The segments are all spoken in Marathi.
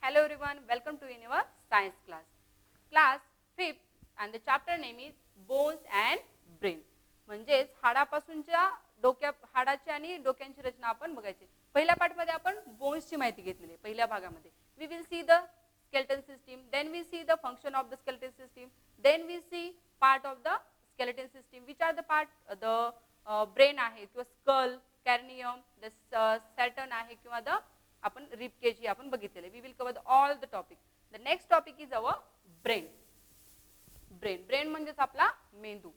Hello everyone, welcome to our science class. Class 5th and the chapter name is bones and brain. म्हणजेच हाडापासूनच्या हाडाची आणि डोक्यांची रचना आपण बघायची. पहिल्या पार्ट मध्ये आपण बोन्सची माहिती घेतलेली आहे. पहिल्या भागामध्ये we will see the skeletal system, then we see the function of the skeletal system, then we see part of the skeletal system which are the part the brain आहे किंवा skull, cranium, the saturn आहे किंवा the आपण रिब केज ही आपण बघितलेले. We will cover all the topic. The next topic is our brain. Brain म्हणजेच आपला मेंदू.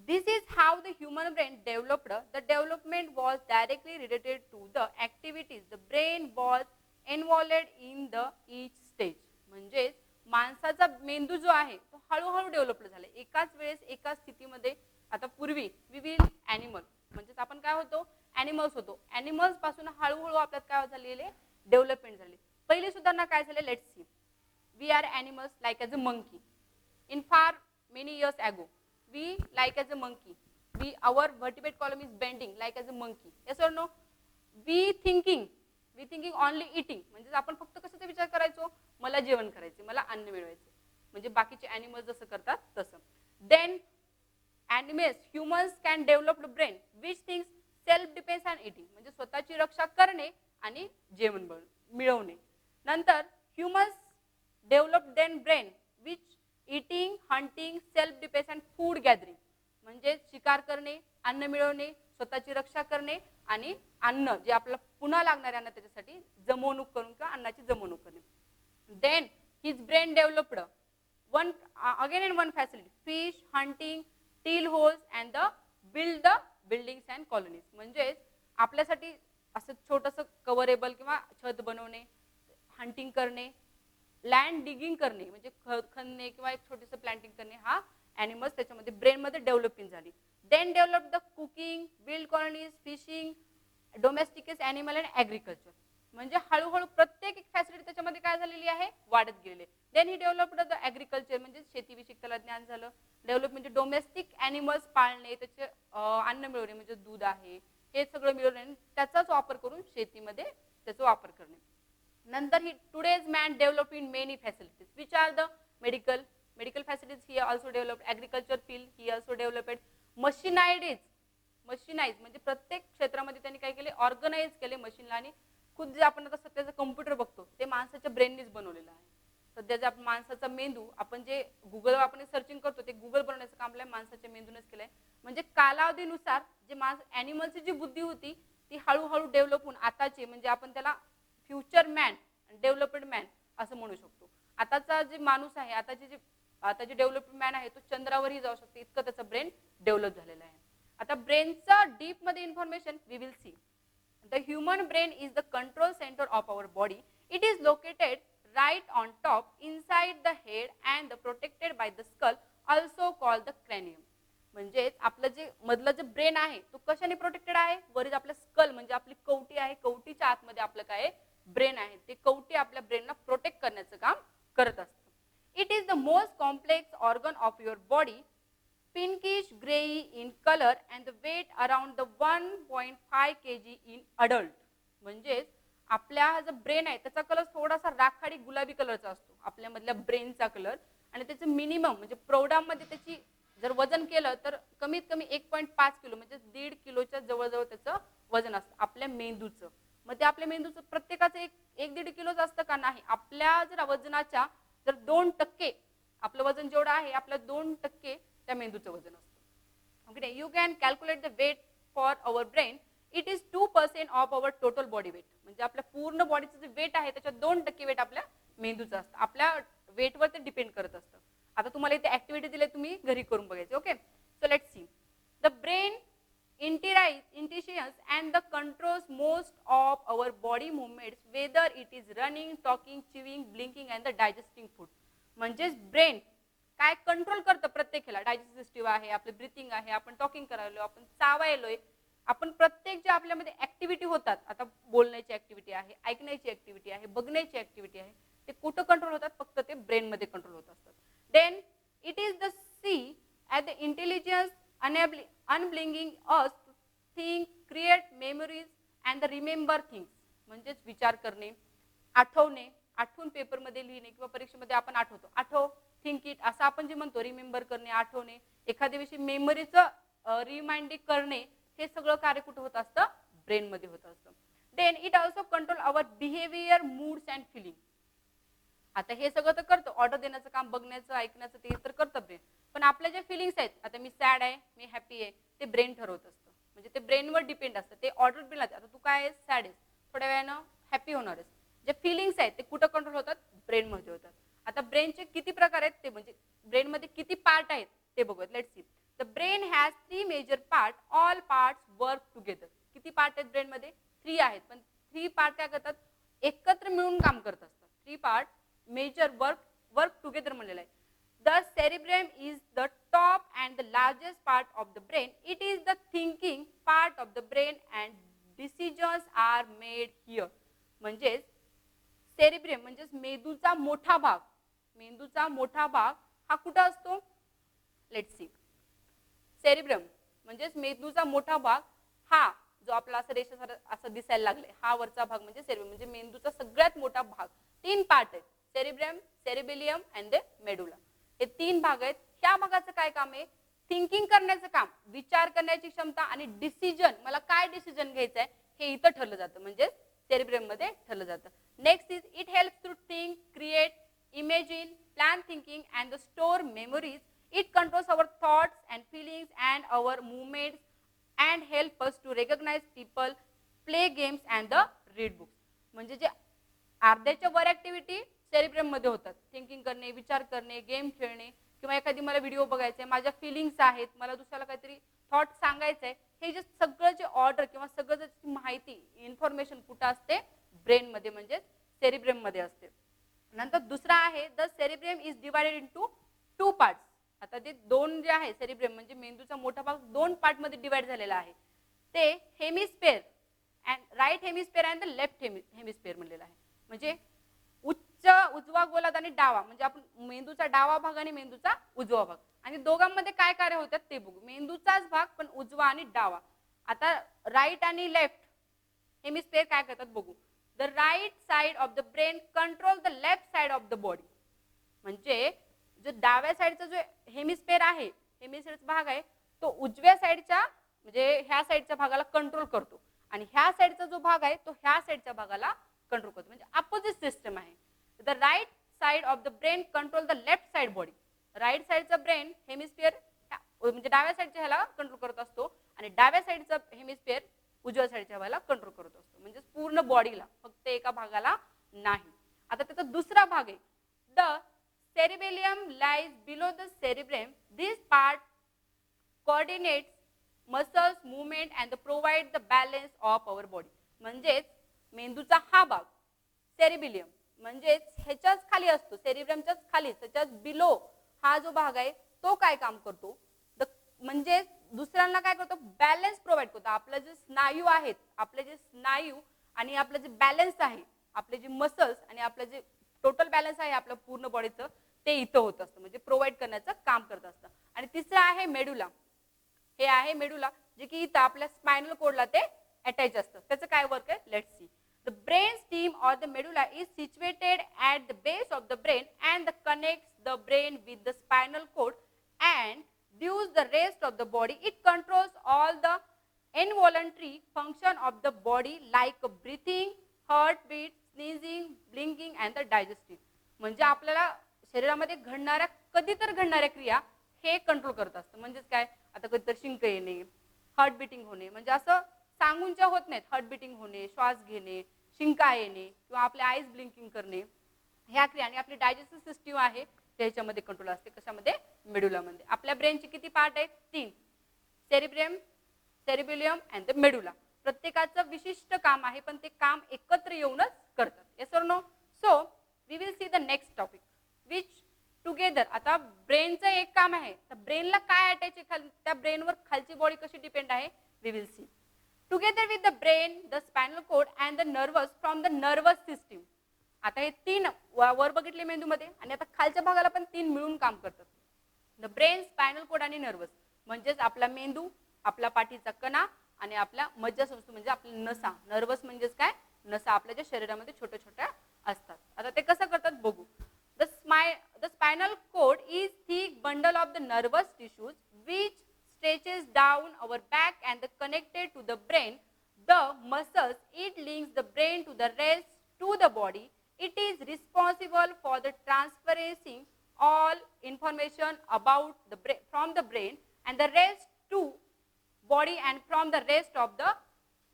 This is how the human brain developed. The development was directly related to the activities the brain was involved in the each stage. म्हणजे माणसाचा मेंदू जो आहे तो हळूहळू डेव्हलप झाला. एकाच वेळेस एकाच स्थितीमध्ये. आता पूर्वी वी विल ॲनिमल म्हणजेच आपण काय होतो ॲनिमल्स होतो. ॲनिमल्स पासून हळूहळू आपल्यात काय झालेले डेव्हलपमेंट झाली. पहिली सुधारणा काय झाली let's see. We are animals like as a monkey. In far many years ago we like as a monkey. We our vertebrate column is bending like as a monkey. Yes or no. We thinking only eating. म्हणजे आपण फक्त कशाचा विचार करायचो मला जेवण करायचे मला अन्न मिळवायचे. म्हणजे बाकीचे ॲनिमल्स जसं करतात तसं. Then animals humans can develop brain which things self depends on eating. म्हणजे स्वतःची रक्षा करणे आणि जेवण मिळवणे. नंतर humans develop then brain which eating hunting self depends on food gathering. म्हणजे शिकार करणे अन्न मिळवणे स्वतःची रक्षा करणे आणि अन्न जे आपल्याला पुन्हा लागणार आहे अन्न त्याच्यासाठी जमवणूक करून किंवा अन्नाची जमवणूक करणे. Then his brain developed one again in one facility fish hunting till holes and the buildings and colonies. म्हणजे आपल्यासाठी असं छोटंसं कव्हरेबल किंवा छत बनवणे हंटिंग करणे लँड डिगिंग करणे म्हणजे खणणे किंवा एक छोटंसं प्लांटिंग करणे हा ॲनिमल्स त्याच्यामध्ये ब्रेनमध्ये डेव्हलपिंग झाली. Then develop the cooking build colonies fishing domesticate animal and agriculture. म्हणजे हळूहळू प्रत्येक एक फॅसिलिटी त्याच्यामध्ये काय झालेली आहे वाढत गेलेली. Then he developed the agriculture म्हणजे शेतीविषयी त्याला ज्ञान झालं. डेव्हलप म्हणजे डोमेस्टिक ॲनिमल्स पाळणे त्याचे अन्न मिळवणे म्हणजे दूध आहे हे सगळं मिळवणे त्याचाच वापर करून शेतीमध्ये त्याचा वापर करणे. नंतर he today's man develop in many facilities which are the medical facilities he also develop agriculture field he also developed. Mechanise म्हणजे प्रत्येक क्षेत्रामध्ये त्यांनी काय केले ऑर्गनाइज केले मशीनला. आणि खुद जे आपण आता सध्याचं कम्प्युटर बघतो ते माणसाच्या ब्रेननीच बनवलेलं आहे. सध्या जे आपण माणसाचा मेंदू आपण जे गुगलवर आपण सर्चिंग करतो ते गुगल बनवण्याचं काम आपल्या माणसाच्या मेंदूनच केलंय. म्हणजे कालावधीनुसार जे ॲनिमलची जी बुद्धी होती ती हळूहळू डेव्हलप होऊन आताचे म्हणजे आपण त्याला फ्युचर मॅन डेव्हलप्ड मॅन असं म्हणू शकतो. आताचा जे माणूस आहे आता जे डेव्हलप्ड मॅन आहे तो चंद्रावरही जाऊ शकतो इतकं त्याचा ब्रेन डेव्हलप झालेला आहे. आता ब्रेनचं डीप मध्ये information we will see. The human brain is the control center of our body. It is located right on top inside the head and protected by the skull also called the cranium. म्हणजे आपलं जे मधलं जे ब्रेन आहे तो कशाने प्रोटेक्टेड आहे वरील आपलं स्कल म्हणजे आपली कवटी आहे कवटीच्या आतमध्ये आपलं काय ब्रेन आहे ते कवटी आपल्या ब्रेनला प्रोटेक्ट करण्याचं काम करत असतं. It is the most complex organ of your body pinkish gray in color and the weight around the 1.5 kg in adult. म्हणजे आपल्या जो ब्रेन आहे त्याचा कलर थोडासा राखाडी गुलाबी कलरचा असतो आपल्यामधल्या ब्रेनचा कलर. आणि त्याचं मिनिमम म्हणजे प्रौढांमध्ये त्याची जर वजन केलं तर कमीत कमी 1.5 किलो म्हणजे 1.5 किलोच्या जवळजवळ त्याचं वजन असतं आपल्या मेंदूचं. मग ते आपल्या मेंदूचं प्रत्येकाचं 1-1.5 किलोच असतं का नाही. आपल्या जर वजनाच्या जर 2% आपलं वजन जेवढं आहे आपल्या 2% त्या मेंदूचं वजन असतं. Okay you can calculate the weight for our brain. It is 2% of our total body weight. म्हणजे आपल्या पूर्ण बॉडीचं जे वेट आहे त्याच्यात 2% वेट आपल्या मेंदूचं असतं. आपल्या वेटवर ते डिपेंड करत असतं. आता तुम्हाला इथे ऍक्टिव्हिटी दिली तुम्ही घरी करून बघायचे. Okay so let's see. The brain initiations and the controls most of our body movements whether it is running talking chewing blinking and the digesting food. म्हणजेच ब्रेन काय कंट्रोल करतं प्रत्येक ह्याला. डायजेस्टिव्ह सिस्टीम आहे आपलं ब्रिथिंग आहे आपण टॉकिंग करायलो आपण चावायलोय आपण प्रत्येक जे आपल्यामध्ये ऍक्टिव्हिटी होतात आता बोलण्याची ऍक्टिव्हिटी आहे ऐकण्याची ऍक्टिव्हिटी आहे बघण्याची ऍक्टिव्हिटी आहे ते कुठं कंट्रोल होतात फक्त ते ब्रेन मध्ये कंट्रोल होत असतात. Then it is the seat at the intelligence enabling us think create memories and the remember things. म्हणजेच विचार करणे आठवणे आठवून पेपरमध्ये लिहिणे किंवा परीक्षेमध्ये आपण आठवतो, आठव, थिंक इट, असं आपण जे म्हणतो, रिमेंबर करणे, आठवणे, एखाद्या विषयी मेमरीचं रिमाइंडिंग करणे, हे सगळं कार्य कुठं होत असतं, ब्रेनमध्ये होत असतं. Then it also control our behaviour, moods and feeling. आता हे सगळं तर करतो, ऑर्डर देण्याचं काम, बघण्याचं, ऐकण्याचं, ते तर करतं ब्रेन. पण आपल्या जे फिलिंग्स आहेत, आता मी सॅड आहे, मी हॅपी आहे, ते ब्रेन ठरवत असतं. म्हणजे ते ब्रेनवर डिपेंड असतं, ते ऑर्डर बिल. आता तू काय आहेस, सॅड आहेस, थोड्या वेळानं हॅपी होणार आहेस. जे फिलिंग्स आहेत ते कुठं कंट्रोल होतात, ब्रेनमध्ये होतात. आता ब्रेनचे किती प्रकार आहेत ते, म्हणजे ब्रेनमध्ये किती पार्ट आहेत ते बघूयात. Let's see. The brain has 3 major part, all parts work together. किती पार्ट आहेत ब्रेनमध्ये, 3 आहेत, पण 3 पार्ट काय करतात, एकत्र मिळून काम करत असतात. 3 पार्ट मेजर वर्क टुगेदर म्हणलेलं आहे. The cerebrum is the top and the largest part of the brain. It is the thinking part of the brain and decisions are made here. म्हणजेच सेरिब्रम म्हणजेच मेंदूचा मोठा भाग, मेंदूचा मोठा भाग हा कुठं असतो, लेट्स सी. सेरिब्रम म्हणजेच मेंदूचा मोठा भाग, हा जो आपला असं रेषा असं दिसायला लागले, हा वरचा भाग म्हणजे सेरिब्रम, म्हणजे मेंदूचा सगळ्यात मोठा भाग. 3 पार्ट आहेत, cerebrum, cerebellum and the medulla. हे 3 भाग आहेत. ह्या भागाचं काय काम आहे, थिंकिंग करण्याचं काम, विचार करण्याची क्षमता आणि डिसिजन, मला काय डिसिजन घ्यायचं आहे हे इथं ठरलं जातं, म्हणजे सेरिब्रम मध्ये ठरलं जातं. Next is it helps to think, create, imagine, plan thinking and the store memories. It controls our thoughts and feelings and our movements and help us to recognise people, play games and the read books. म्हणजे जे अर्ध्याच्या वर ऍक्टिव्हिटी सेरिब्रम मध्ये होतात, थिंकिंग करणे, विचार करणे, गेम खेळणे, किंवा एखादी मला व्हिडिओ बघायचा आहे, माझ्या फिलिंग्स आहेत, मला दुसऱ्याला काहीतरी थॉट सांगायचं आहे, हे जे सगळं जे ऑर्डर किंवा सगळं जे माहिती, इन्फॉर्मेशन कुठं असते, ब्रेन मध्ये, म्हणजे सेरिब्रम मध्ये असते. नंतर दुसरा आहे, the cerebrum is divided into 2 parts. आता ते 2 जे आहे सेरिब्रम म्हणजे मेंदूचा मोठा भाग 2 पार्ट मध्ये डिवाइड झालेला आहे. ते hemisphere and right hemisphere and the left hemisphere म्हणलेला आहे. म्हणजे उजवा गोलार्ध आणि डावा, म्हणजे आपण मेंदूचा डावा भाग आणि मेंदूचा उजवा भाग, आणि दोघांमध्ये काय कार्य होतात ते बघू. मेंदूचाच भाग पण उजवा आणि डावा. आता राईट आणि लेफ्ट हेमिस्फेअर काय करतात बघू. The right side of the brain control the left side of the body. म्हणजे जो डाव्या साइडचा जो हेमिस्फेअर आहे, हेमिस्फेअरचा भाग आहे, तो उजव्या साइडच्या म्हणजे ह्या साइडच्या भागाला कंट्रोल करतो, आणि ह्या साइडचा जो भाग आहे तो ह्या साइडच्या भागाला कंट्रोल करतो. म्हणजे अपोजिट सिस्टम आहे. The right side of the brain control the left side body. Right साइडचा ब्रेन हेमिस्फिअर म्हणजे डाव्या साइडच्या ह्याला कंट्रोल करत असतो, आणि डाव्या साइडचा हेमिस्फिअर उजव्या साइडच्या भागाला कंट्रोल करत असतो, म्हणजे पूर्ण बॉडीला, फक्त एका भागाला नाही. आता त्याचा दुसरा भाग आहे, the cerebellum lies below the cerebrum. This part coordinates muscles movement and provide the balance of our body. म्हणजेच मेंदूचा हा भाग सेरिबिलियम म्हणजेच ह्याच्याच खाली असतो, सेरिब्रमच्याच खाली, त्याच्याच बिलो हा जो भाग आहे तो काय काम करतो, म्हणजे दुसऱ्यांना काय करतो, बॅलन्स प्रोव्हाइड करतो. आपले जे स्नायू आहेत, आपले जे स्नायू आणि आपलं जे बॅलन्स आहे, आपले जे मसल्स आणि आपलं जे टोटल बॅलन्स आहे आपलं पूर्ण बॉडीचं, ते इथं होत असतं, म्हणजे प्रोव्हाइड करण्याचं काम करत असतं. आणि तिसरं आहे मेडुला. हे आहे मेडुला, जे की इथं आपल्या स्पायनल कोडला ते अटॅच असतं. त्याचं काय वर्क आहे, let's C. The brain stem or the medulla is situated at the base of the brain and connects the brain with the spinal cord and views the rest of the body. It controls all the involuntary function of the body like breathing, heartbeat, sneezing, blinking and the digestive. म्हणजे आपल्याला शरीरामध्ये घडणाऱ्या कधी तर घडणाऱ्या क्रिया हे कंट्रोल करत असतं. म्हणजेच काय, आता कधी तर शिंक येणे, हार्ट बिटिंग होणे, म्हणजे असं सांगूनच्या होत नाहीत. हार्ट बिटिंग होणे, श्वास घेणे, शिंका येणे किंवा आपले आईज ब्लिंकिंग करणे, ह्या क्रिया. आणि आपली डायजेस्टिव्ह सिस्टीम आहे त्याच्यामध्ये कंट्रोल असते. कशामध्ये, मेडुलामध्ये. आपल्या ब्रेनचे किती पार्ट आहेत, 3. Cerebrum, cerebellum and the medulla. प्रत्येकाचं विशिष्ट काम आहे, पण ते काम एकत्र येऊनच करतात. Yes or no. So we will see the next topic which together. आता ब्रेनचं एक काम आहे, तर ब्रेनला काय अटॅच आहे, त्या ब्रेनवर खालची बॉडी कशी डिपेंड आहे, we will see. Together with the brain, the spinal cord and the nervous from the nervous system. आता हे 3 वर बघितले मेंदूमध्ये, आणि आता खालच्या भागाला पण 3 मिळून काम करतात. द ब्रेन, स्पायनल कोड आणि नर्वस. म्हणजेच आपला मेंदू, आपला पाठीचा कणा आणि आपला मज्जासंस्था म्हणजे आपली नसा. नर्वस म्हणजेच काय, नसा आपल्या ज्या शरीरामध्ये छोट्या छोट्या असतात. आता ते कसं करतात बघू. The spinal cord is thick bundle of the nervous tissues which stretches down our back and connected to the brain. The muscles it links the brain to the rest to the body. It is responsible for the transferring all information about the brain from the brain and the rest to body and from the rest of the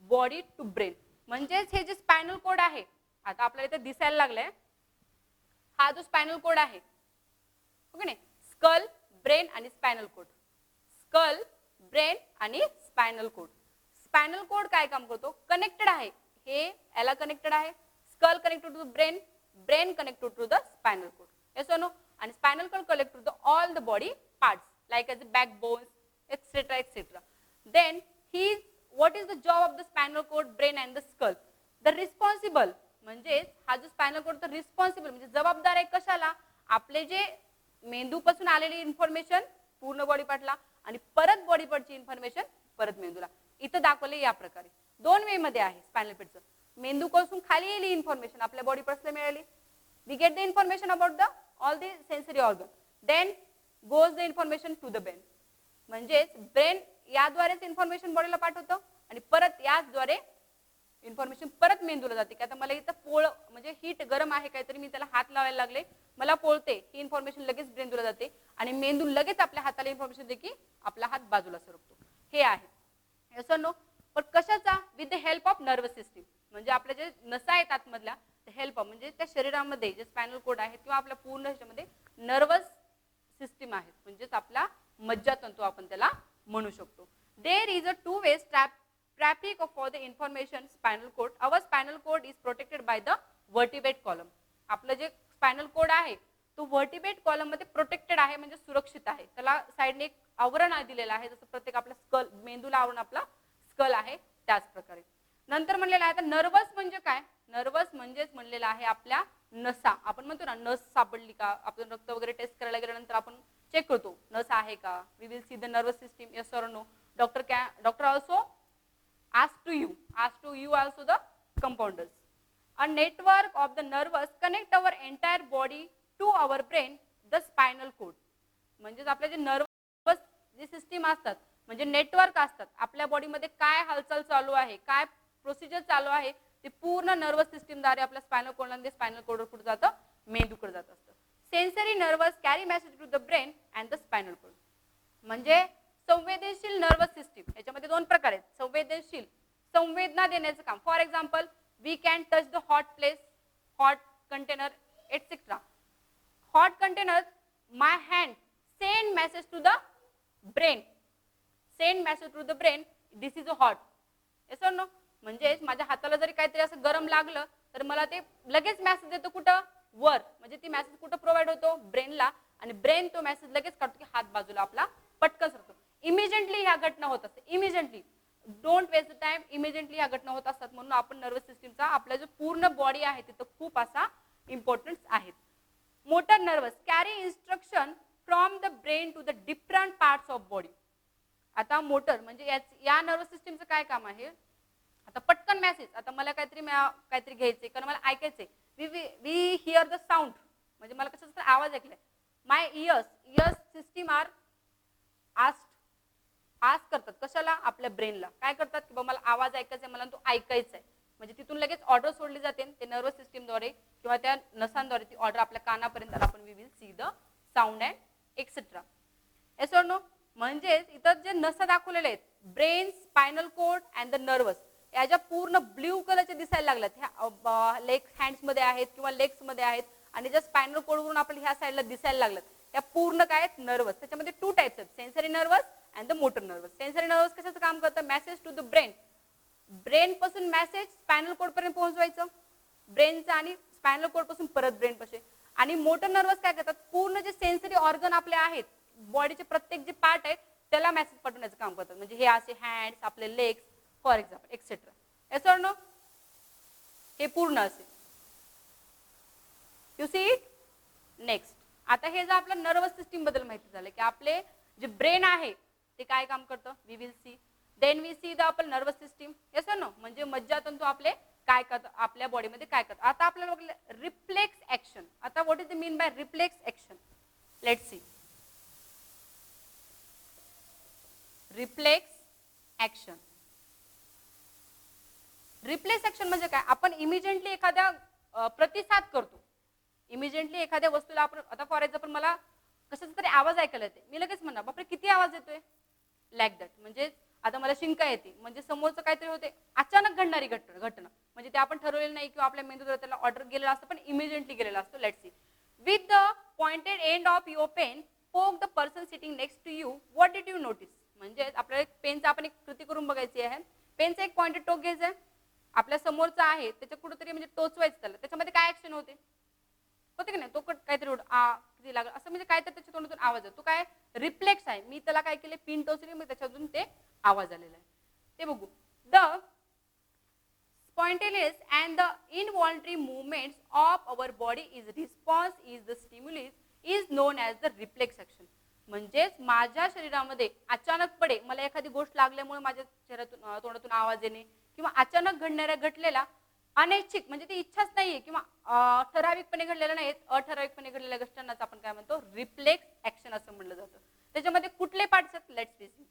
body to brain. म्हणजेच हे जे स्पायनल कोड आहे, आता आपल्याला इथे दिसायला लागलाय, हा जो स्पायनल कोड आहे ओके नाही, स्कल, ब्रेन आणि स्पायनल कोड, स्कल, ब्रेन आणि स्पायनल कोड. स्पायनल कोड काय काम करतो, कनेक्टेड आहे, हे याला कनेक्टेड आहे, skull connected to the brain, brain connected to the spinal cord, yes और नो, आणि spinal cord connected to the all the body parts like as backbones etc etc. Then what is the job of the spinal cord, brain and the skull? The responsible म्हणजे हा जो स्पायनल कोड तर रिस्पॉन्सिबल म्हणजे जबाबदार आहे कशाला, आपले जे मेंदूपासून आलेली इन्फॉर्मेशन पूर्ण बॉडी पार्टला आणि परत बॉडी पार्टची इन्फॉर्मेशन परत मेंदूला. इथं दाखवले या प्रकारे दोन वे मध्ये आहे स्पायनल कोडचं. मेंदूपासून खाली येली इन्फॉर्मेशन आपल्या बॉडी पार्ट्सला मिळाली, we get the information about the all the sensory organ, then goes the information to the brain. म्हणजेच ब्रेन याद्वारेच इन्फॉर्मेशन बॉडीला पाठवतं आणि परत याचद्वारे इन्फॉर्मेशन परत मेंदूला जाते. की आता मला इथं पोळ म्हणजे हीट गरम आहे काहीतरी, मी त्याला हात लावायला लागले, मला पोळते, ही इन्फॉर्मेशन लगेच मेंदूला जाते आणि मेंदू लगेच आपल्या हाताला इन्फॉर्मेशन दे की आपला हात बाजूला सरकतो. हे आहे येस और नो. पण कशाचा, with the help of nervous system. म्हणजे आपल्या जे नसा आहेत आतमधल्या हेल्प म्हणजे त्या शरीरामध्ये जे स्पायनल कोड आहेत किंवा आपल्या पूर्ण ह्याच्यामध्ये नर्वस सिस्टीम आहेत, म्हणजेच आपला मज्जातंतू आपण त्याला म्हणू शकतो. There is a two way traffic for the information spinal cord. Our spinal cord is protected by the vertebrate column. आपलं जे स्पायनल कोड आहे तो वर्टिब्रेट कॉलम मध्ये प्रोटेक्टेड आहे म्हणजे सुरक्षित आहे. त्याला साइडने एक आवरण दिलेलं आहे, जसं प्रत्येक आपला स्कल मेंदूला आवरण आपला स्कल आहे त्याच प्रकारे. नंतर म्हणलेलं आहे आता नर्वस म्हणजे काय, नर्वस म्हणजेच म्हणलेलं आहे आपल्या नसा. आपण म्हणतो ना नस सापडली का, आपण रक्त वगैरे टेस्ट करायला गेल्यानंतर आपण चेक करतो नस आहे का, we will see the nervous system, yes और no. Doctor also ask to you also the compounders. A network of the nerves connect our entire body to our brain, the spinal cord. म्हणजे आपले जे नर्वस जे सिस्टीम असतात म्हणजे नेटवर्क असतात, आपल्या बॉडीमध्ये काय हालचाल चालू आहे, काय प्रोसिजर चालू आहे, ते पूर्ण नर्वस सिस्टीम द्वारे आपल्या स्पायनल कोडला स्पायनल कोडवर कुठे जातं, मेंदूकडे जात असतं. Sensory nerves carry message to the brain and the spinal cord. म्हणजे संवेदनशील नर्वस सिस्टीम, याच्यामध्ये दोन प्रकार आहेत. संवेदनशील, संवेदना देण्याचं काम. For example we can touch the hot place, hot container etcetera. Hot container, my hand send message to the brain, send message to the brain, this is a hot, yes और नो. म्हणजे माझ्या हाताला जरी काहीतरी असं गरम लागलं तर मला ते लगेच मेसेज देतो कुठं, वर. म्हणजे ती मेसेज कुठं प्रोव्हाइड होतो, ब्रेनला, आणि ब्रेन तो मेसेज लगेच काढतो की हात बाजूला आपला पटकन सरतो. इमिजिएटली ह्या घटना होत असते, immediately, don't waste the time, immediately ह्या घटना होत असतात. म्हणून आपण नर्वस सिस्टीमचा आपला जो पूर्ण बॉडी आहे तिथं खूप असा इम्पॉर्टन्स आहे. Motor nerves carry instruction from the brain to the different parts of body. आता मोटर म्हणजे या नर्वस सिस्टीमचं काय काम आहे, आता पटकन मेसेज, आता मला काहीतरी घ्यायचंय कारण मला ऐकायचंय, वी हिअर द साऊंड, म्हणजे मला कशाचा आवाज ऐकलाय, माय इयर्स सिस्टीम आर आस्क करतात कशाला, आपल्या ब्रेनला काय करतात की बाबा मला आवाज ऐकायचा आहे, मला तो ऐकायचा आहे. म्हणजे तिथून लगेच ऑर्डर सोडली जाते ते नर्वस सिस्टीमद्वारे किंवा त्या नसांद्वारे ती ऑर्डर आपल्या कानापर्यंत आपण we will see the sound and etcetera, yes और नो. म्हणजेच इथं जे नसा दाखवलेले आहेत brain, spinal cord and the nerves, याच्या पूर्ण ब्ल्यू कलरचे दिसायला लागल्यात, ह्या लेग्स हँड्स मध्ये आहेत किंवा लेग्स मध्ये आहेत, आणि ज्या स्पायनल कोडवरून आपण ह्या साईडला दिसायला लागल्यात त्या पूर्ण काय आहेत, नर्वस. त्याच्यामध्ये टू टाइप्स आहेत, sensory nerves and the motor nerves. Sensory nerves कशाचं काम करतं, message to the brain, brain पासून मेसेज स्पायनल कोड पर्यंत पोहोचवायचं, ब्रेनचा आणि स्पायनल कोड पासून परत ब्रेन पाशी. आणि मोटर नर्वस काय करतात, पूर्ण जे सेन्सरी ऑर्गन आपले आहेत बॉडीचे प्रत्येक जे पार्ट आहेत त्याला मेसेज पाठवण्याचं काम करतात. म्हणजे हे असे हँड्स, आपले legs for example etcetera, yes और नो. हे पूर्ण असेल, यू सी इट. नेक्स्ट, आता हे जर आपल्या नर्वस सिस्टीम बद्दल माहिती झालं की आपले जे ब्रेन आहे ते काय काम करतं, we will see. Then we see the आपलं नर्वस सिस्टीम, येस और नो. म्हणजे मज्जातंतू आपले काय करतं आपल्या बॉडीमध्ये काय करतं. आता आपल्याला बघलं रिफ्लेक्स ऍक्शन. आता what is the mean by reflex action? Let's see. Reflex action. Reflex action म्हणजे काय? आपण इमिजिएटली एखाद्या प्रतिसाद करतो. इमिजिएटली एखाद्या वस्तूला आपण, आता फॉर एक्झाम्पल मला कशाचा तरी आवाज ऐकायला येते, मी लगेच म्हणणार बापरे किती आवाज येतोय, लाईक दॅट. म्हणजे आता मला शिंका येते, म्हणजे समोरचं काहीतरी होते, अचानक घडणारी घटना, म्हणजे ते आपण ठरवलेलं नाही किंवा आपल्या मेंदूत त्याला ऑर्डर गेलेला असतं, पण इमिजिएटली गेलेला असतो. Let's see. With the pointed end of your pen poke the person sitting next to you, what did you notice? म्हणजे आपल्याला एक पेनचा आपण एक कृती करून बघायची आहे. पेनचा एक पॉइंटेड टोक घ्यायचा आहे, आपल्या समोरचा आहे त्याच्या कुठेतरी म्हणजे टोचवायचं त्याला, त्याच्यामध्ये काय ऍक्शन होते की नाही, तो काहीतरी किती लागलं असं, म्हणजे काहीतरी त्याच्या तोंडातून आवाज येतो, काय रिफ्लेक्स आहे. मी त्याला काय केले, पिन टोचली, मग त्याच्यातून ते आवाज आलेला आहे. ते बघू. The spontaneous and the involuntary movements of our body is response is the stimulus is known as the reflex action. म्हणजेच माझ्या शरीरामध्ये अचानकपणे मला एखादी गोष्ट लागल्यामुळे माझ्या चेहऱ्यातून तोंडातून आवाज येणे किंवा अचानक घडणाऱ्या घटलेला अनैच्छिक, म्हणजे ती इच्छाच नाहीये किंवा ठराविकपणे घडलेलं नाही, अठराविकपणे घडलेल्या गोष्टींनाच आपण काय म्हणतो, रिफ्लेक्स ऍक्शन असं म्हणलं जातं. त्याच्यामध्ये कुठले पार्ट्स आहेत? Let's see.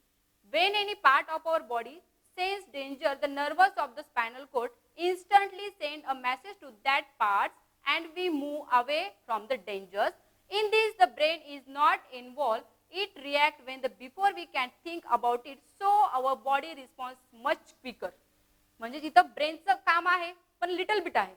When any part of our body sense danger, the nerves of the spinal cord instantly send a message to that part and we move away from the dangers. In this, the brain is not involved. It reacts when the before we can think about it, so our body responds much quicker. म्हणजे जिथं ब्रेनचं काम आहे पण लिटल बिट आहे,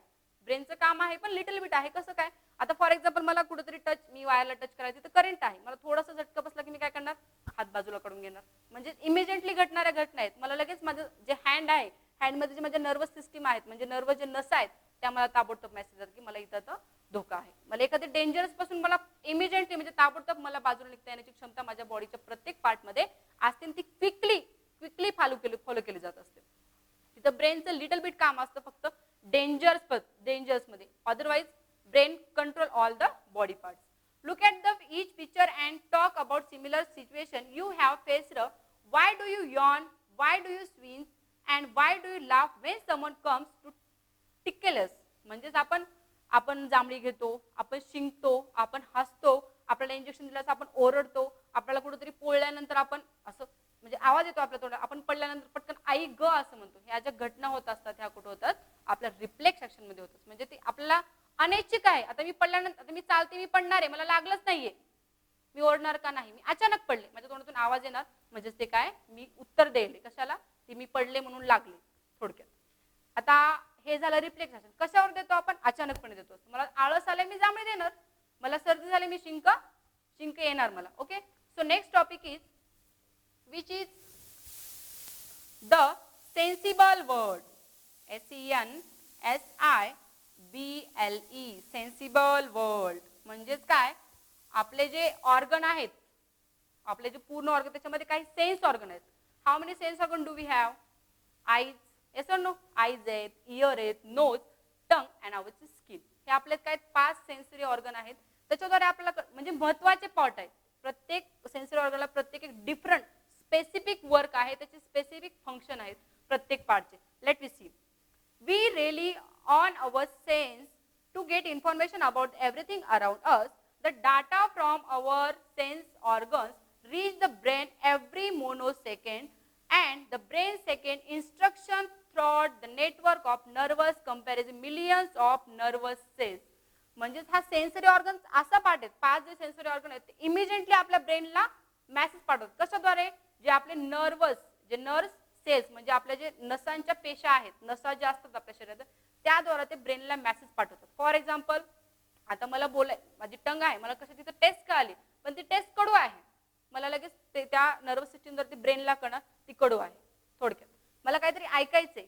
ब्रेनचं काम आहे पण लिटल बिट आहे. कसं काय? आता फॉर एक्झाम्पल मला कुठेतरी मी वायरला टच करायचं, तर करंट आहे, मला थोडासा झटका बसला की मी काय करणार, हात बाजूला काढून घेणार. म्हणजे इमिजिएटली घडणाऱ्या घटना आहेत, मला लगेच माझं जे हँड आहे, हँडमध्ये जे माझ्या नर्वस सिस्टीम आहेत, म्हणजे नर्व जे नस आहेत, त्या मला ताबडतोब मेसेज येतात की मला इथं धोका आहे. मला एखाद्या डेंजरस पासून मला इमिजिएटली म्हणजे ताबडतोब मला बाजूला निघता येण्याची क्षमता माझ्या बॉडीच्या प्रत्येक पार्टमध्ये असते, ती क्विकली फॉलो केली जात असते. तिथं ब्रेनचं लिटल बिट काम असतं फक्त डेंजर्स मध्ये. Otherwise brain control all the body parts. Look at each picture and talk about similar situation you have faced. Why do you yawn? Why do you swing? And why do you laugh when someone comes to tickle us? म्हणजेच आपण जांभळी घेतो, आपण शिंकतो, आपण हसतो, आपल्याला इंजेक्शन दिल्यास आपण ओरडतो, आपल्याला कुठेतरी पोळल्यानंतर आपण असं म्हणजे आवाज येतो आपल्या तोंडात, आपण पडल्यानंतर पटकन आई ग असं म्हणतो. ह्या ज्या घटना होत असतात ह्या कुठे होतात, आपल्या रिफ्लेक्स ऍक्शन मध्ये होतात. म्हणजे ते आपल्याला अनैच्छिक आहे. आता मी पडल्यानंतर, आता मी चालते, मी पडणार आहे, मला लागलंच नाहीये, मी ओरडणार का नाही, मी अचानक पडले, माझ्या तोंडातून आवाज येणार, म्हणजेच ते काय, मी उत्तर देईल कशाला, ती मी पडले म्हणून लागले थोडक्यात. आता हे झालं रिफ्लेक्स ऍक्शन. कशावर देतो आपण? अचानकपणे देतो. मला आळस आले मी जांभळी देणार, मला सर्दी झाली मी शिंक येणार मला. Okay, so next topic is which is the sensible word. SENSIBLE, sensible world. म्हणजेच काय, आपले जे ऑर्गन आहेत, आपले जे पूर्ण ऑर्गन, त्याच्यामध्ये काही सेन्स ऑर्गन आहेत. How many sense organ do we have? Eyes, yes और नो? आईज आहेत, इयर आहेत, nose, tongue and our skin. हे आपले काय 5 सेन्सरी ऑर्गन आहेत. त्याच्याद्वारे आपल्याला म्हणजे महत्वाचे पार्ट आहेत. प्रत्येक सेन्सरी ऑर्गनला प्रत्येक एक डिफरंट स्पेसिफिक वर्क आहे, त्याचे स्पेसिफिक फंक्शन आहेत प्रत्येक पार्टचे. Let we see. We rely on our sense to get information about everything around us. The data from our sense organs reach the brain every monosecond, and the brain second instruction throughout the network of nervous comparison millions of nervous cells. म्हणजेच हा सेन्सरी ऑर्गन असा पार्ट आहे, 5 जे सेन्सरी ऑर्गन आहेत ते इमिजिएटली आपल्या ब्रेनला मेसेज पाठवतात. कशाद्वारे? जे आपले नर्व्स सेल्स म्हणजे आपल्या जे नसांच्या पेशा आहेत, नसा ज्या असतात आपल्या शरीरात, त्याद्वारे ते ब्रेनला मेसेज पाठवतात. फॉर एक्झाम्पल, आता मला माझी टंग आहे, मला कशी तिथं टेस्ट का आली, पण ती टेस्ट कडू आहे, मला लगेच त्या नर्वस सिस्टीम जर ती ब्रेनला कळणार ती कडू आहे. थोडक्यात मला काहीतरी ऐकायचंय,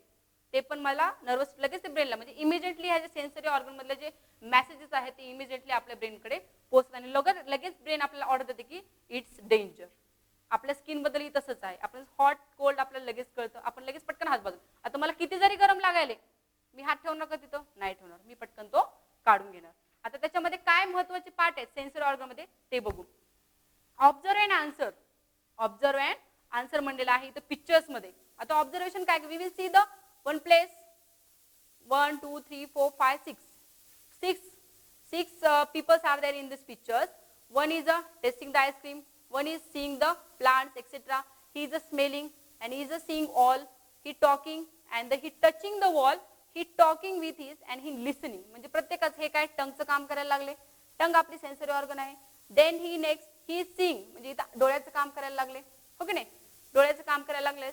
ते पण मला नर्वस लगेच ते ब्रेनला, म्हणजे इमिजिएटली ह्या जे सेन्सरी ऑर्गन मधले जे मेसेजेस आहेत ते इमिजिएटली आपल्या ब्रेनकडे पोहोचतात आणि लगेच ब्रेन आपल्याला ऑर्डर देते की इट्स डेंजर. आपल्या स्किन बद्दलही तसंच आहे, आपण हॉट कोल्ड आपल्याला लगेच कळतं, आपण लगेच पटकन हात बाजू. आता मला किती जरी गरम लागायले, मी हात ठेवणार का तिथं? नाही ठेवणार, मी पटकन तो काढून घेणार. आता त्याच्यामध्ये काय महत्वाचे पार्ट आहेत सेन्सरी ऑर्गन मध्ये ते बघू. Observe and answer. Observe and answer म्हणलेला आहे इथं पिक्चर्स मध्ये. आता ऑब्झर्वेशन काय, we will see the one place, 1, 2, 3, 4, 5, 6. Six people are there in this pictures. One is tasting the ice cream, one is seeing the plants, etc. He is smelling and he is seeing all. He talking and he touching the wall. He talking with his and he listening. म्हणजे प्रत्येकाच हे काय टंगचं काम करायला लागले. टंग आपली सेन्सरी ऑर्गन आहे. Then he next he seeing म्हणजे इथं डोळ्याचं काम करायला लागले. हो की नाही, डोळ्याचं काम करायला लागले.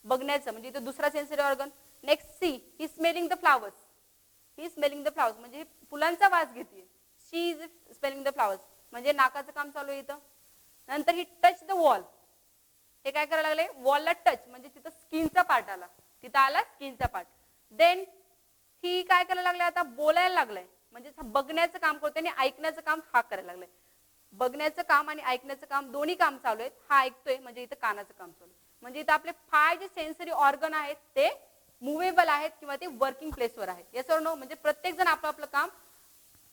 बघण्याचं म्हणजे इथं दुसरा sensory organ. Next see he smelling the flowers. He smelling the flowers म्हणजे फुलांचा वास घेते. She is smelling the flowers म्हणजे नाकाचं काम चालू आहे इथं. नंतर ही टच द वॉल. हे काय करायला लागले, वॉलला टच म्हणजे तिथं स्किनचा पार्ट आला. तिथं आला स्किनचा पार्ट. देन ही काय करायला लागले, आता बोलायला लागलाय म्हणजे बघण्याचं काम करतोय आणि ऐकण्याचं काम हा करायला लागलाय. बघण्याचं काम आणि ऐकण्याचं काम दोन्ही काम चालू आहेत. हा ऐकतोय म्हणजे इथं कानाचं काम चालू आहे. म्हणजे इथं आपले 5 जे सेन्सरी ऑर्गन आहेत ते मुव्हेबल आहेत किंवा ते वर्किंग प्लेसवर आहेत. येस ऑर नो, म्हणजे प्रत्येक जण आपलं आपलं काम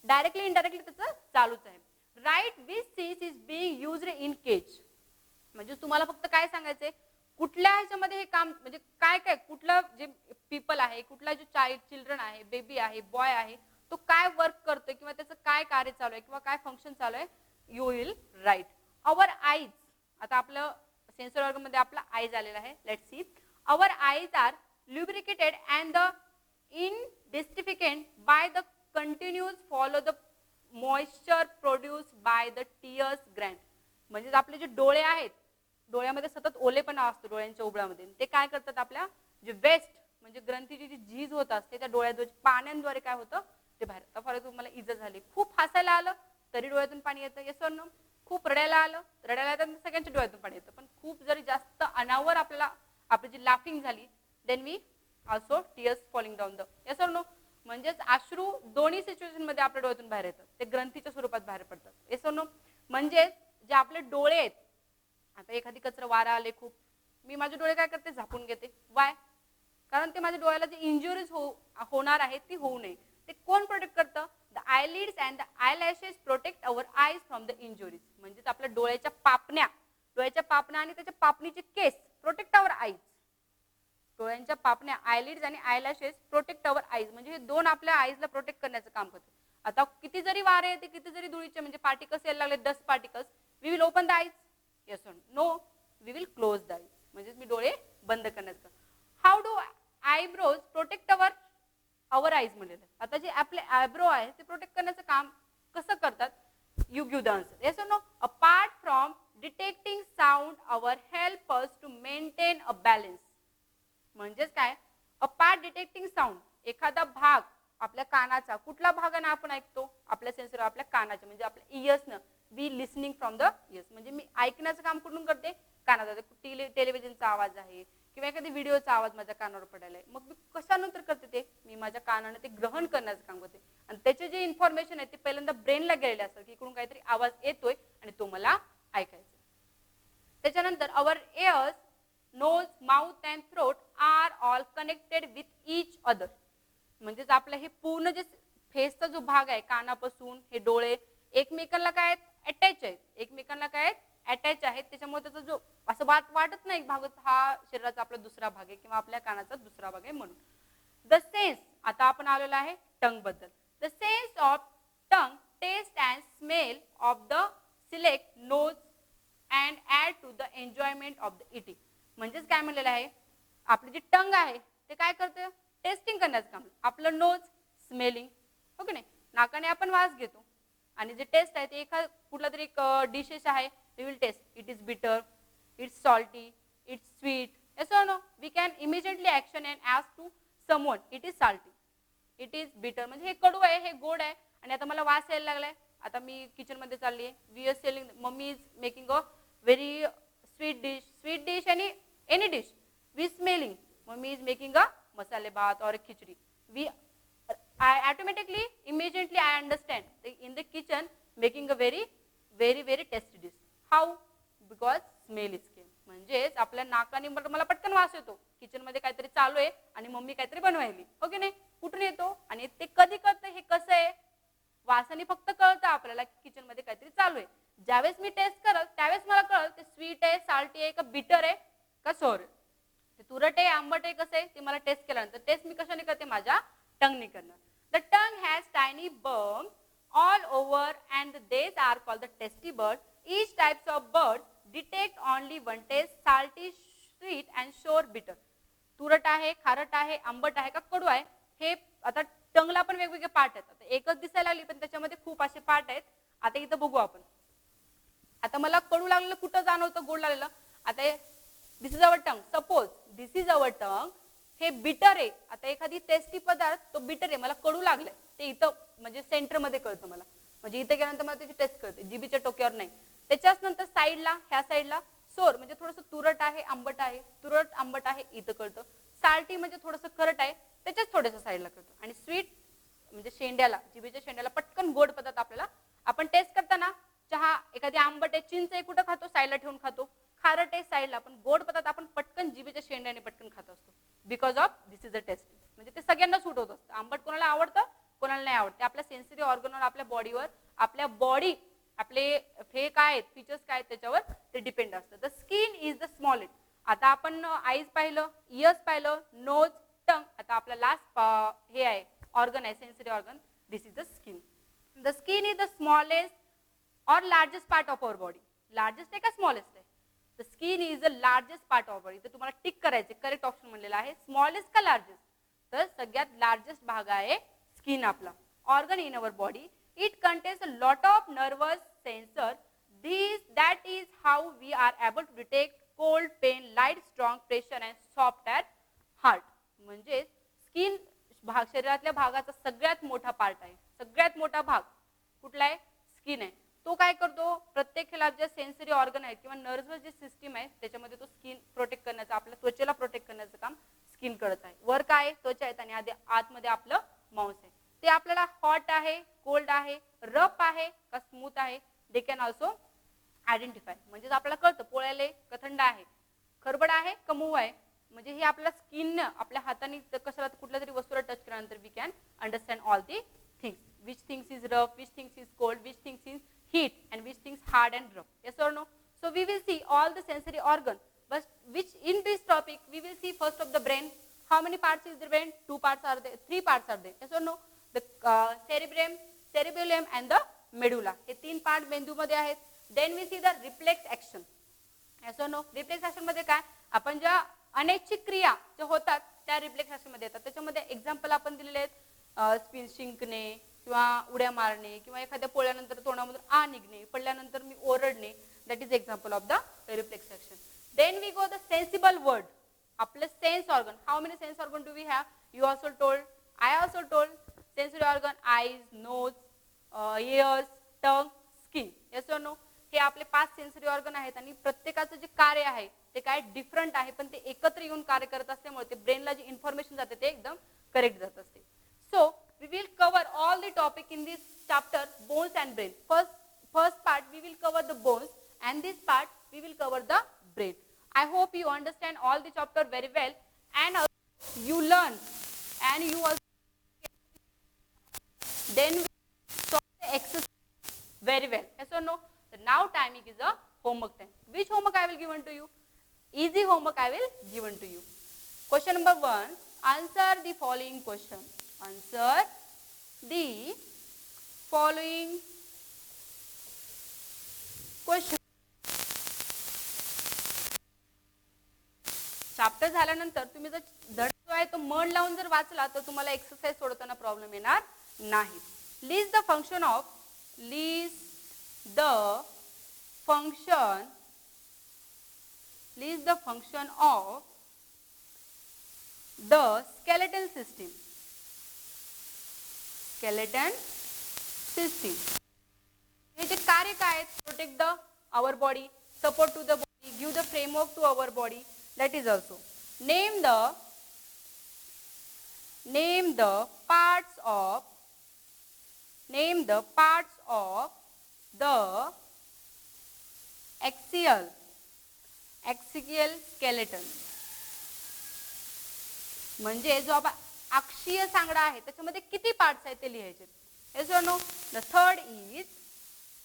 डायरेक्टली इनडायरेक्टली त्याचं चालूच आहे. Right which sees is being used in cage. म्हणजे तुम्हाला फक्त काय सांगायचंय, कुठल्या ह्याच्यामध्ये हे काम म्हणजे काय काय कुठलं जे पीपल आहे, कुठला जो चिल्ड्रन आहे, बेबी आहे, बॉय आहे, तो काय वर्क करतोय किंवा त्याचं काय कार्य चालू आहे किंवा काय फंक्शन चालू आहे. You will right. Our eyes. आता आपलं सेन्सर ऑर्गन मध्ये आपला आईज आलेला आहे. Let's see. Our eyes are lubricated and the indesiccated by the continuous follow the moisture produced by the tears gland. म्हणजे आपले जे डोळे आहेत, डोळ्यामध्ये सतत ओलेपणा असतो डोळ्यांच्या उबळामध्ये. ते काय करतात, आपल्या जे वेस्ट म्हणजे ग्रंथीची जी झीज होत असते त्या डोळ्याद्वारे पाण्याद्वारे काय होतं ते बाहेर. आता फॉर तुम्हाला इजा झाली, खूप हसायला आलं तरी डोळ्यातून पाणी येतं. Yes or no. खूप रडायला आलं, रडायला येतं सगळ्यांच्या डोळ्यातून पाणी येतं. पण खूप जरी जास्त अनावर आपल्याला आपली जी लाफिंग झाली, then we also tears falling down the. yes or no. म्हणजेच अश्रू दोन्ही सिच्युएशन मध्ये आपल्या डोळ्यातून बाहेर येतात. ते ग्रंथीच्या स्वरूपात बाहेर पडतात. yes or no. म्हणजे जे आपले डोळे आहेत, आता एखादी कचरा वारा आले खूप, मी माझे डोळे काय करते, झाकून घेते. वाय? कारण ते माझ्या डोळ्याला जे इंजुरीज होणार आहे ती होऊ नये. ते कोण प्रोटेक्ट करतं? The eyelids and the eyelashes protect our eyes from the injuries. म्हणजेच आपल्या डोळ्याच्या पापण्या आणि त्याच्या पापणीचे केस प्रोटेक्ट अवर आईज. डोळ्यांच्या पापण्या आयलिड्स आणि आयलॅशेस प्रोटेक्ट अवर आईज म्हणजे हे दोन आपल्या आईजला प्रोटेक्ट करण्याचं काम करते. आता किती जरी वारे येते, किती जरी धुळीचे म्हणजे पार्टिकल्स यायला लागले, dust particles, we will open the eyes. Yes or no. We will close the eyes. म्हणजे मी डोळे बंद करण्याचं. How do eyebrows protect our eyes म्हणलेलं. आता जे आपले आयब्रो आहे ते प्रोटेक्ट करण्याचं काम कसं करतात? You give the answer. Yes or no. Apart from detecting sound our help us to maintain a balance. म्हणजेच काय, अ पार्ट डिटेक्टिंग साऊंड, एखादा भाग आपल्या कानाचा, कुठला भागाने आपण ऐकतो, आपल्या सेन्सर आपल्या कानाचे म्हणजे आपल्या इयर्सनं. We listening from the ears. म्हणजे मी ऐकण्याचं काम कुठून करते, कानाचा. टेलिव्हिजनचा आवाज आहे किंवा एखादी व्हिडिओचा आवाज माझ्या कानावर पडायला आहे, मग मी कशानंतर करते ते, मी माझ्या कानाने ते ग्रहण करण्याचं काम करते. आणि त्याचे जे इन्फॉर्मेशन आहे ते पहिल्यांदा ब्रेनला गेलेले असतात की इकडून काहीतरी आवाज येतोय आणि तो मला ऐकायचा. त्याच्यानंतर our ears, nose, mouth and throat are all connected with each other. म्हणजेच आपलं हे पूर्ण जे फेसचा जो भाग आहे, कानापासून हे डोळे एकमेकांना काय अटॅच आहेत, एकमेकांना काय अटॅच आहेत. त्याच्यामुळे त्याचा जो असं वाटत नाही भाग हा शरीराचा आपला दुसरा भाग आहे किंवा आपल्या कानाचा दुसरा भाग आहे म्हणून. द सेन्स, आता आपण आलेलो आहे टंग बद्दल. The sense of tongue taste and smell of the select nose and add to the enjoyment of the eating. म्हणजेच काय म्हणलेलं आहे, आपली जी टंग आहे ते काय करते, टेस्टिंग करण्याचं काम. आपलं नोज स्मेलिंग, हो की नाही, नाकाने आपण वास घेतो. आणि जे टेस्ट आहे ते कुठला तरी एक डिशेस आहे, we will taste. It is bitter, it's salty, it's sweet. Yes or no. We can immediately action and ask to someone it is salty, it is bitter. म्हणजे हे कडू आहे, हे गोड आहे आणि आता मला वास यायला लागलाय. आता मी किचन मध्ये चालली आहे, we are selling, mummy is making a very sweet dish आणि any dish. We smelling, mommy is making a masale bhat or a khichdi. I automatically immediately I understand in the kitchen making a very tasty dish. How? Because smell is came. म्हणजेच आपल्या नाकाने मला पटकन वास येतो, किचन मध्ये काहीतरी चालू आहे आणि मम्मी काहीतरी बनवायली, हो की नाही, कुठून येतो आणि ते कधी कळतं, हे कसं आहे, वासाने फक्त कळतं आपल्याला की किचन मध्ये काहीतरी चालू आहे. ज्यावेळेस मी टेस्ट करत त्यावेळेस मला कळत ते स्वीट आहे, साल्टी आहे का बिटर आहे का सोर. ते तुरट आहे, आंबट आहे, कसं आहे ते मला टेस्ट केल्यानंतर. टेस्ट मी कशाने करते, माझ्या टंगने करणार. The tongue has tiny bumps all over and these are called the tasty bird. Each types of bird detect only one taste, salty, sweet and sour, bitter. तुरट आहे, खारट आहे, आंबट आहे का कडू आहे, हे आता टंगला पण वेगवेगळे पार्ट आहेत. आता एकच दिसायला लागली पण त्याच्यामध्ये खूप असे पार्ट आहेत. आता इथं बघू आपण. आता मला कडू लागलेलं कुठं जाणवतं, गोड लागलेलं. आता this is our tongue. Suppose this is our tongue, हे बिटर आहे. आता एखादी टेस्टी पदार्थ तो बिटर आहे, मला कडू लागलाय, ते इथं म्हणजे सेंटर मध्ये कळतं मला. म्हणजे इथे गेल्यानंतर मला त्याची टेस्ट कळते, जिभेच्या टोक्यावर नाही. त्याच्याच नंतर साईडला, ह्या साईडला सोर म्हणजे थोडंसं तुरट आहे, आंबट आहे, तुरट आंबट आहे इथं कळतं. साल्टी म्हणजे थोडंसं खरट आहे, त्याच्याच थोडंसं साईडला कळतं. आणि स्वीट म्हणजे शेंड्याला, जिभेच्या शेंड्याला पटकन गोड पदार्थ आपल्याला आपण टेस्ट करताना चहा एखादी आंबट आहे, चिंच आहे, कुठं खातो, साईडला ठेवून खातो. खारट आहे साईडला, पण गोड पदार्थ आपण पटकन जिभेच्या शेंड्याने पटकन खात असतो. Because of this is a test. म्हणजे ते सगळ्यांना सूट होत असतं. आंबट कोणाला आवडतं, कोणाला नाही आवडते. आपल्या सेन्सिटिव्ह ऑर्गनवर, आपल्या बॉडीवर, आपल्या बॉडी, आपले हे काय आहेत, फीचर्स काय आहेत त्याच्यावर ते डिपेंड असतं. The skin is the smallest. आता आपण आईज पाहिलं, इयर्स पाहिलं, नोज, टंग. आता आपला लास्ट हे आहे ऑर्गन आहे, sensitive organ. This is the skin. The skin is the smallest or largest part of our body. Largest आहे का स्मॉलेस्ट आहे? The skin is the largest part of body. तर तुम्हाला टिक करायचे, करेक्ट ऑप्शन म्हणलेला आहे. स्मॉलेस्ट का लार्जेस्ट? तर सगळ्यात लार्जेस्ट भाग आहे स्किन आपला. Organ in our body. It contains a lot of nerves sensor. That is how we are able to detect cold, pain, light, strong, pressure and soft at heart. म्हणजे स्किन भाग शरीरातल्या भागाचा सगळ्यात मोठा पार्ट आहे. सगळ्यात मोठा भाग कुठला आहे? स्किन आहे. तो काय करतो, प्रत्येक ह्याला जे सेन्सरी ऑर्गन आहेत किंवा नर्व्हस जे सिस्टीम आहे त्याच्यामध्ये तो स्किन प्रोटेक्ट करण्याचं, आपल्या त्वचेला प्रोटेक्ट करण्याचं काम स्किन करत आहे. वर काय त्वचा आहेत आणि आतमध्ये आपलं मांस आहे. ते आपल्याला हॉट आहे, कोल्ड आहे, रफ आहे का स्मूथ आहे, दे कॅन ऑल्सो आयडेंटिफाय. म्हणजे आपल्याला कळतं पोळ्याले का थंड आहे, खरबड आहे का मऊ आहे. म्हणजे हे आपल्या स्किन, आपल्या हाताने कशाला कुठल्या तरी वस्तूला टच केल्यानंतर we can understand all the things. Which things is rough, which things is cold, which things is heat and which things hard and rough. Yes or no? So we will see all the sensory organ, but which in this topic we will see first of the brain. How many parts is the brain? 2 parts are there, 3 parts are there. Yes or no? The cerebrum, cerebellum and the medulla. हे 3 पार्ट मेंदूमध्ये आहेत. Then we see the reflex action. Yes or no? Reflex action मध्ये काय, आपण ज्या अनैच्छिक क्रिया ज्या होतात त्या रिफ्लेक्स ऍक्शन मध्ये येतात. त्याच्यामध्ये एक्झाम्पल आपण दिलेले आहेत, स्पिन शिंकणे किंवा उड्या मारणे किंवा एखाद्या पोळ्यानंतर तोंडामधून आ निघणे, पडल्यानंतर मी ओरडणे. That is example of the reflex action. Then we go the sensible word. आपलं sense organ. How many sense organ do we have? You also told, I also told. Sensory organ eyes, nose, ears, tongue, skin. Yes और नो? हे आपले 5 सेन्सरी ऑर्गन आहेत आणि प्रत्येकाचं जे कार्य आहे ते काय डिफरंट आहे, पण ते एकत्र येऊन कार्य करत असल्यामुळे ते ब्रेनला जे इन्फॉर्मेशन जाते ते एकदम करेक्ट जात असते. So we will cover all the topic in this chapter, bones and brain. First part we will cover the bones and this part we will cover the brain. I hope you understand all the chapter very well and you learn and you also then solve the exercise very well. Yes or no? So now timing is a homework time. Which homework I will given to you? Easy homework I will given to you. Question number 1, answer the following question. Answer the following question. Chapter झाल्यानंतर तुम्ही जर धडा जो आहे तो मन लावून जर वाचला तर तुम्हाला एक्सरसाइज सोडताना प्रॉब्लेम येणार नाही. List the function of, list the function, list the function of the skeletal system. Skeleton system. हे जे कार्य काय आहेत, protect the our body, support to the body, give the framework to our body. That is also name the parts of the axial skeleton. म्हणजे जो आपण अक्षीय सांगडा आहे त्याच्यामध्ये किती पार्ट्स आहेत ते लिहायचे. Yes or no? The third is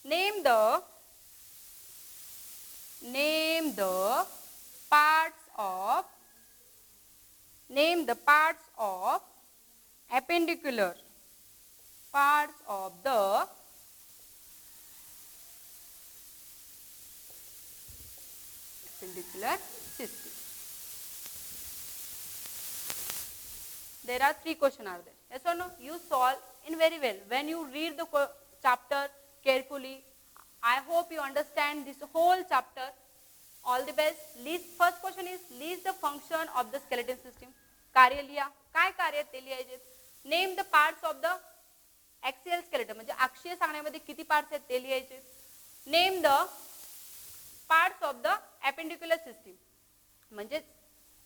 name the parts of appendicular parts of the appendicular system. There are 3 questions are there. Yes or no? You solve in very well. When you read the chapter carefully, I hope you understand this whole chapter. All the best. List, first question is list the function of the skeleton system. कार्य लिया, काय कार्य ते लिहायचे. Name the parts of the axial skeleton, म्हणजे अक्षीय सांगण्यामध्ये किती पार्ट्स आहेत ते लिहायचे. Name the parts of the appendicular system, म्हणजे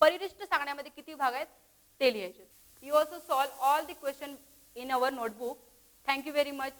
परिरिष्ट सांगण्यामध्ये किती भाग आहेत ते लिहायचे. You also solve all the question in our notebook. Thank you very much.